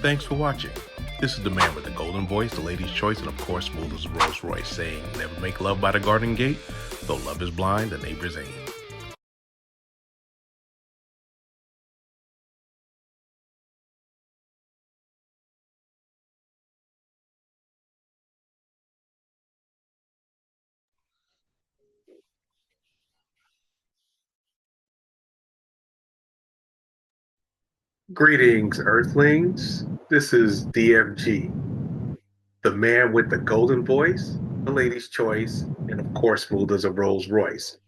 Thanks for watching. This is the man with the golden voice, the lady's choice, and of course, smooth as a Rolls Royce, saying, never make love by the garden gate, though love is blind, the neighbor's aim. Greetings, Earthlings. This is DFG, the man with the golden voice, the lady's choice, and of course, smooth as a Rolls Royce.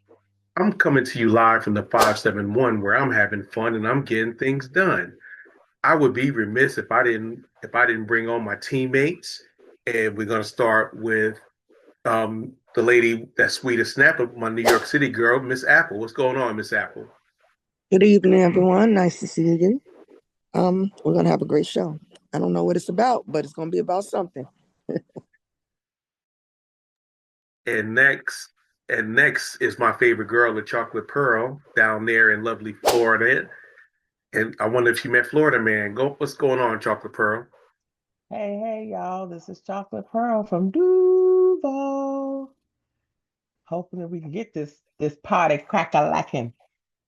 I'm coming to you live from the 571 where I'm having fun and I'm getting things done. I would be remiss if I didn't bring on my teammates. And we're gonna start with the lady that's sweet as snapper, my New York City girl, Miss Apple. What's going on, Miss Apple? Good evening, everyone. Nice to see you. We're gonna have a great show. I don't know what it's about, but it's gonna be about something. And next, and next is my favorite girl, the Chocolate Pearl, down there in lovely Florida. And I wonder if she met Florida Man. What's going on, Chocolate Pearl? Hey, y'all. This is Chocolate Pearl from Duval. Hoping that we can get this party crack-a-lacking.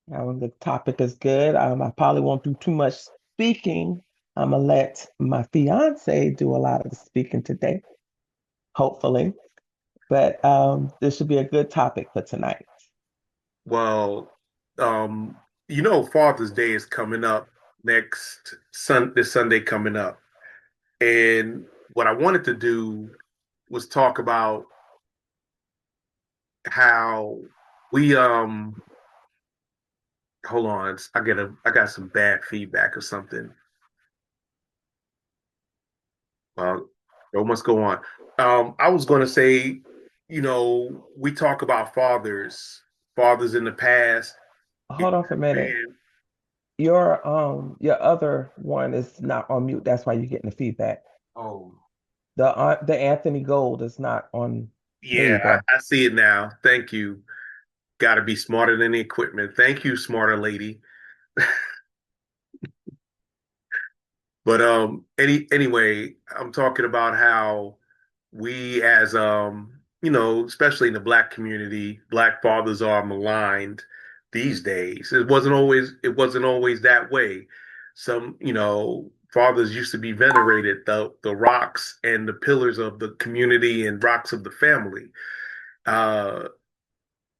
The topic is good. I probably won't do too much speaking. I'm gonna let my fiance do a lot of the speaking today, hopefully. But this should be a good topic for tonight. Well, um, Father's Day is coming up this Sunday coming up. And what I wanted to do was talk about how we hold on, I got some bad feedback or something. Show must go on. I was going to say, we talk about fathers in the past. Hold on for a minute. And Your other one is not on mute. That's why you're getting the feedback. oh, The Anthony Gold is not on. There yeah, you go. I see it now. Thank you. Got to be smarter than the equipment. Thank you, smarter lady. But anyway, I'm talking about how we as especially in the black community, black fathers are maligned these days. It wasn't always that way. Some, fathers used to be venerated, the rocks and the pillars of the community and rocks of the family. Uh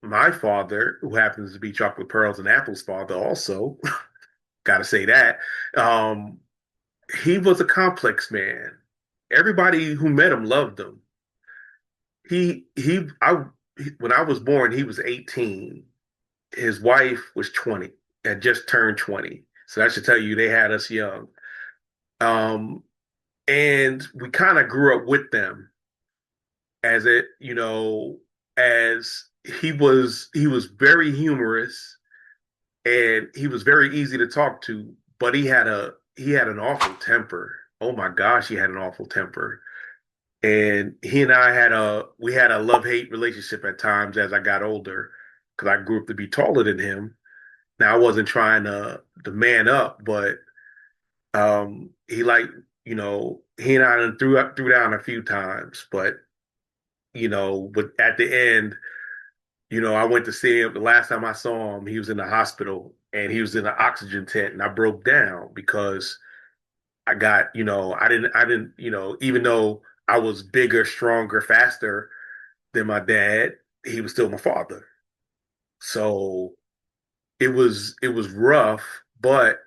my father, who happens to be Chocolate Pearls and Apple's father also, gotta say that. Um, he was a complex man. Everybody who met him loved him. When I was born, he was 18. His wife was 20, had just turned 20. So that should tell you they had us young. Um, and we kind of grew up with them as it, as he was very humorous and he was very easy to talk to, but he had an awful temper. Oh my gosh, he had an awful temper. And he and I had a love-hate relationship at times as I got older because I grew up to be taller than him. Now I wasn't trying to man up, but he and I done threw down a few times, but at the end, I went to see him the last time I saw him, he was in the hospital and he was in an oxygen tent and I broke down because I didn't, even though I was bigger, stronger, faster than my dad, he was still my father. So it was rough, but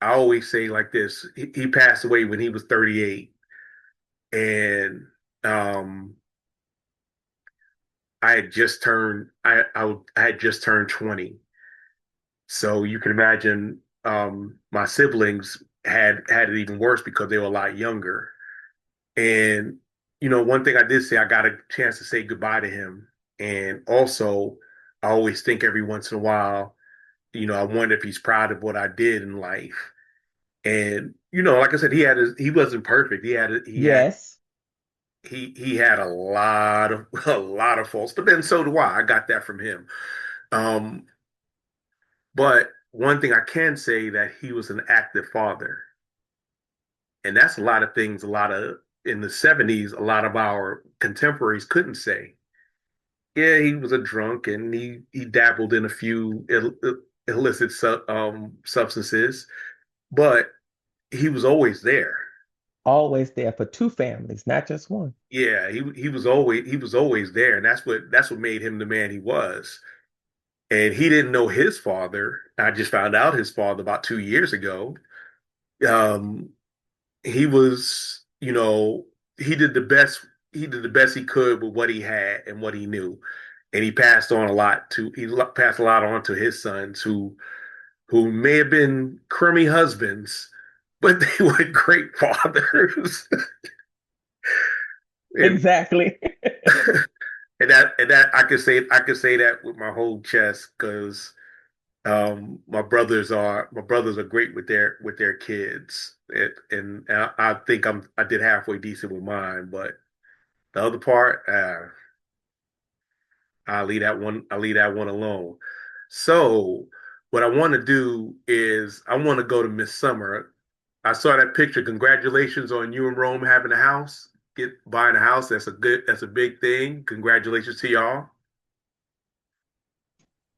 I always say like this, he passed away when he was 38 and um I had just turned 20. So you can imagine my siblings had it even worse because they were a lot younger. And one thing I did say, I got a chance to say goodbye to him. And also, I always think every once in a while, I wonder if he's proud of what I did in life. And like I said, he wasn't perfect. Yes. He had a lot of a lot of faults, but then so do I. I got that from him. Um, but one thing I can say that he was an active father. And that's a lot of things, a lot of in the 70s, a lot of our contemporaries couldn't say. Yeah, he was a drunk and he dabbled in a few illicit substances, but he was always there. Always there for two families, not just one. Yeah, he was always there, and that's what made him the man he was. And he didn't know his father. I just found out his father about 2 years ago. Um, he was, he did the best he did the best he could with what he had and what he knew, and he passed a lot on to his sons who may have been crummy husbands, but they were great fathers. and Exactly. and that I could say that with my whole chest because my brothers are great with their kids, and I think I did halfway decent with mine, but the other part, I'll leave that one alone. So what I want to do is I want to go to Miss Summer. I saw that picture. Congratulations on you and Rome having a house. Buying a house. That's a big thing. Congratulations to y'all.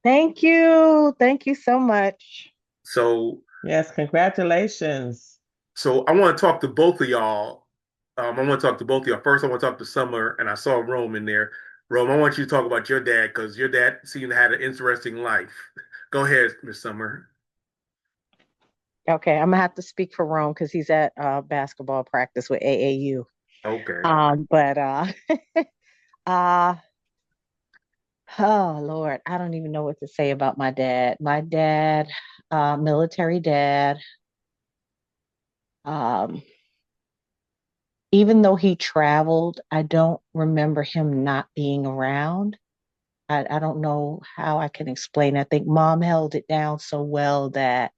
Thank you. Thank you so much. So Yes, congratulations. So I want to talk to both of y'all. I want to talk to both of y'all. First, I want to talk to Summer, and I saw Rome in there. Rome, I want you to talk about your dad because your dad seemed to have an interesting life. Go ahead, Miss Summer. Okay, I'm gonna have to speak for Rome because he's at basketball practice with AAU. Okay. But uh oh Lord, I don't even know what to say about my dad. My dad, military dad. Um, Even though he traveled, I don't remember him not being around. I don't know how I can explain. I think mom held it down so well that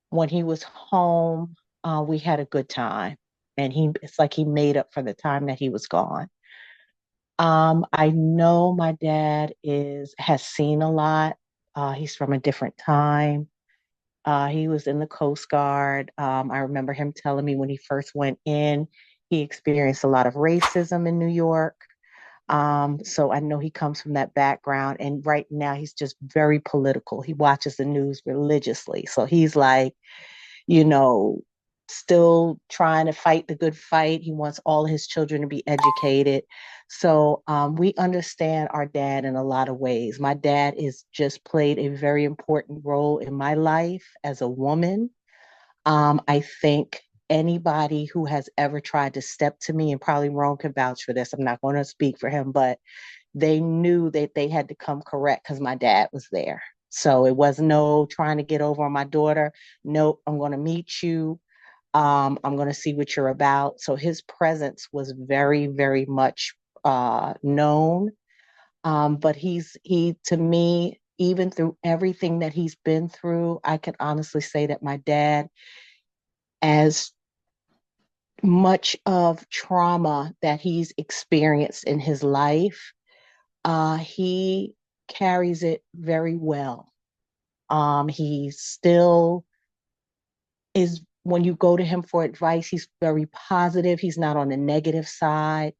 when he was home, we had a good time. And it's like he made up for the time that he was gone. I know my dad has seen a lot. He's from a different time. He was in the Coast Guard. I remember him telling me when he first went in, he experienced a lot of racism in New York. So I know he comes from that background. And right now, he's just very political. He watches the news religiously. So he's like, you know, still trying to fight the good fight. He wants all his children to be educated. So we understand our dad in a lot of ways. My dad is just played a very important role in my life as a woman. I think anybody who has ever tried to step to me, and probably Ron can vouch for this, I'm not going to speak for him, but they knew that they had to come correct because my dad was there. So it was no trying to get over on my daughter. Nope, I'm going to meet you. I'm going to see what you're about. So his presence was very, very much known. But he to me, even through everything that he's been through, I can honestly say that my dad, as much of trauma that he's experienced in his life, he carries it very well. He still is, when you go to him for advice, he's very positive. He's not on the negative side.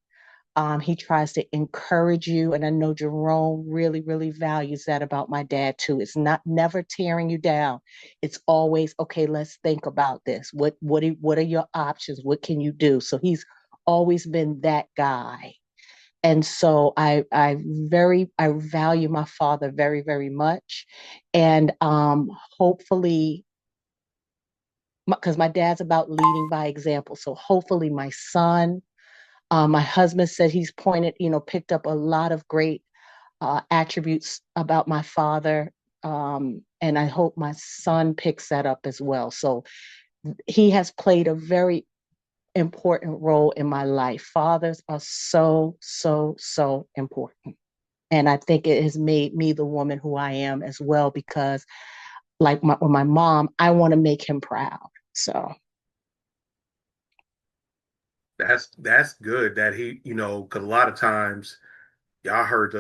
He tries to encourage you. And I know Jerome really, really values that about my dad too. It's not never tearing you down. It's always, okay, let's think about this. What are your options? What can you do? So he's always been that guy. And so I value my father very, very much. And hopefully, because my dad's about leading by example. So hopefully my son, my husband said he's picked up a lot of great attributes about my father. And I hope my son picks that up as well. So he has played a very important role in my life. Fathers are so, so, so important. And I think it has made me the woman who I am as well, because like my mom, I want to make him proud. So That's good that he, 'cause a lot of times, y'all heard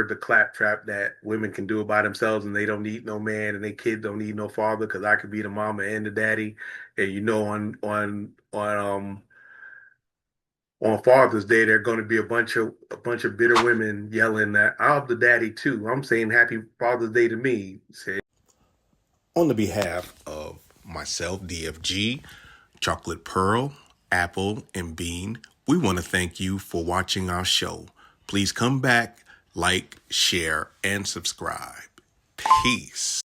the claptrap that women can do it by themselves and they don't need no man and they kid don't need no father because I could be the mama and the daddy. And on Father's Day, there are going to be a bunch of bitter women yelling that I'm the daddy too. I'm saying Happy Father's Day to me. On the behalf of myself, DFG, Chocolate Pearl, Apple, and Bean, we want to thank you for watching our show. Please come back, like, share, and subscribe. Peace.